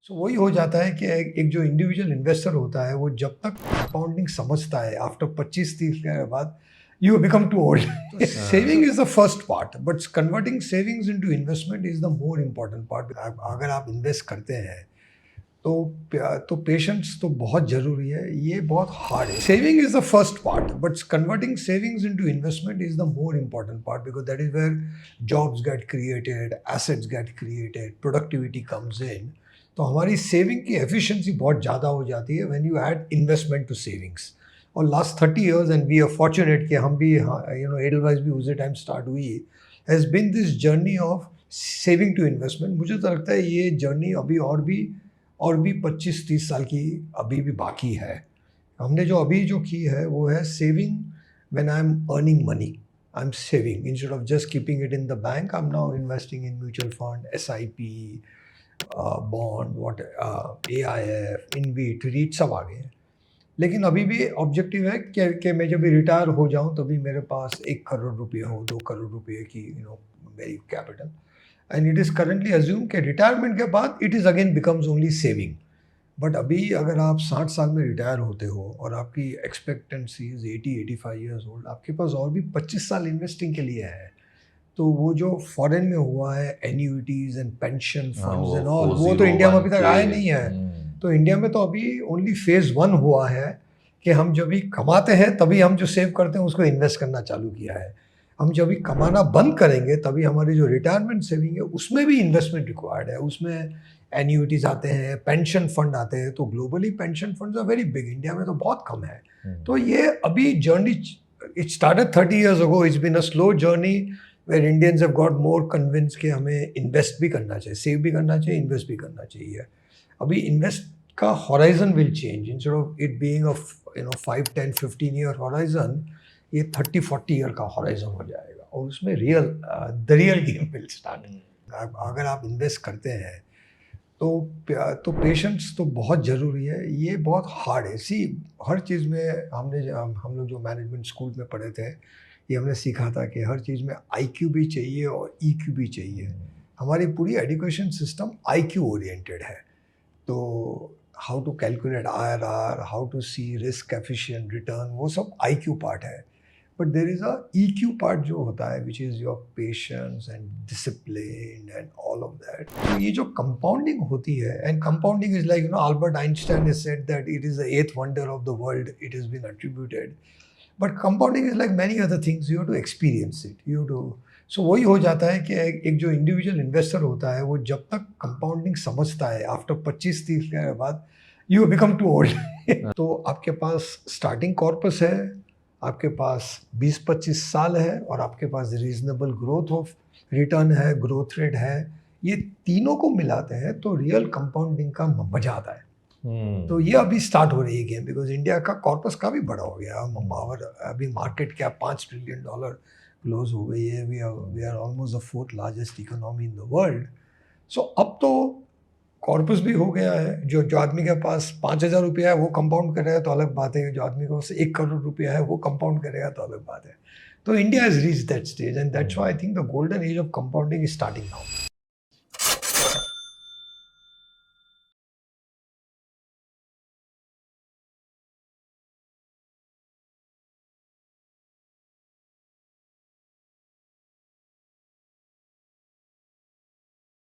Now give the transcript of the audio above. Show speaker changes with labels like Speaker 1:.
Speaker 1: वही हो जाता है कि एक जो इंडिविजुअल इन्वेस्टर होता है वो जब तक कंपाउंडिंग समझता है आफ्टर 25-30 के बाद you become too old. Saving is the first part but converting savings into investment is the more important part. अगर आप इन्वेस्ट करते हैं तो पेशेंस तो बहुत ज़रूरी है, ये बहुत हार्ड है। Saving is the first part but converting savings into investment is the more important part because that is where jobs get created, assets get created, productivity comes in. तो हमारी सेविंग की एफिशिएंसी बहुत ज़्यादा हो जाती है when you add investment to savings. और last 30 years and we are fortunate कि हम भी एडलवाइज भी उसी टाइम स्टार्ट हुई has been this journey of saving to investment. मुझे तो लगता है ये जर्नी अभी और भी 25-30 साल की अभी भी बाकी है। हमने जो की है वो है saving. When I am earning money I am saving instead of just keeping it in the bank. I am now investing in mutual fund, SIP, bond, what, AIF, InvIT, REIT सब आ गए हैं। लेकिन अभी भी ऑब्जेक्टिव है कि मैं जब भी रिटायर हो जाऊं तभी मेरे पास 1 करोड़ रुपये हो, 2 करोड़ रुपये की मेरी capital. And it is currently assume कि रिटायरमेंट के बाद it is again becomes only saving. But अभी अगर आप 60 साल में रिटायर होते हो और आपकी एक्सपेक्टेंसी इज 80-85 ईयर्स ओल्ड, आपके पास और भी 25 साल इन्वेस्टिंग के लिए है। तो वो जो फॉरेन में हुआ है annuities and pension funds and all, वो तो इंडिया में अभी तक आया नहीं है। तो इंडिया में तो अभी ओनली फेज 1 हुआ है कि हम जब भी कमाते हैं तभी हम जो सेव करते हैं उसको इन्वेस्ट करना चालू किया है। हम जब भी कमाना बंद करेंगे तभी हमारी जो रिटायरमेंट सेविंग है उसमें भी इन्वेस्टमेंट रिक्वायर्ड है। उसमें एन्यूइटीज आते हैं, पेंशन फंड आते हैं। तो globally pension funds are very big, India में तो बहुत कम है। तो ये अभी journey it started 30 years ago, it's been a slow journey where Indians have got more convince कि हमें इन्वेस्ट भी करना चाहिए, सेव भी करना चाहिए, इन्वेस्ट भी करना चाहिए। अभी इन्वेस्ट का horizon will change. Instead of it being a 5-10-15 year horizon, ये 30-40 ईयर का हॉराइजन हो जाएगा और उसमें the real game will start. अगर आप इन्वेस्ट करते हैं तो पेशेंस तो बहुत ज़रूरी है, ये बहुत हार्ड है। हर चीज़ में हम लोग जो मैनेजमेंट स्कूल में पढ़े थे ये हमने सीखा था कि हर चीज़ में IQ भी चाहिए और EQ भी चाहिए। हमारी पूरी एजुकेशन सिस्टम IQ ओरिएंटेड है। तो how to calculate IRR, how to see risk efficient return, वो सब IQ पार्ट है। But there is a EQ part जो होता है which is your patience and discipline and all of that. तो ये जो कंपाउंडिंग होती है, and compounding is like Albert Einstein has said that it is the 8th wonder of the world, it has been attributed. But compounding is like many other things, you have to experience it, you have to. So वही हो जाता है कि एक जो individual investor होता है वो जब तक कंपाउंडिंग समझता है आफ्टर 25-30 के बाद यू बिकम टू ओल्ड। तो आपके पास स्टार्टिंग कॉर्पस है, आपके पास 20-25 साल है और आपके पास रीजनेबल ग्रोथ ऑफ रिटर्न है, ग्रोथ रेट है। ये तीनों को मिलाते हैं तो रियल कंपाउंडिंग का मजा आता है। तो ये अभी स्टार्ट हो रही है गेम बिकॉज इंडिया का कॉर्पस काफ़ी बड़ा हो गया। अभी मार्केट कैप $5 ट्रिलियन क्लोज हो गई है। We are almost the 4th largest economy in the world. So अब तो कॉर्पस भी हो गया है। जो आदमी के पास 5,000 रुपया है वो कंपाउंड करेगा तो अलग बात है, जो आदमी के पास 1 करोड़ रुपया है वो कंपाउंड करेगा तो अलग बात है। तो India has reach that stage and that's why I think the golden age of compounding is starting now.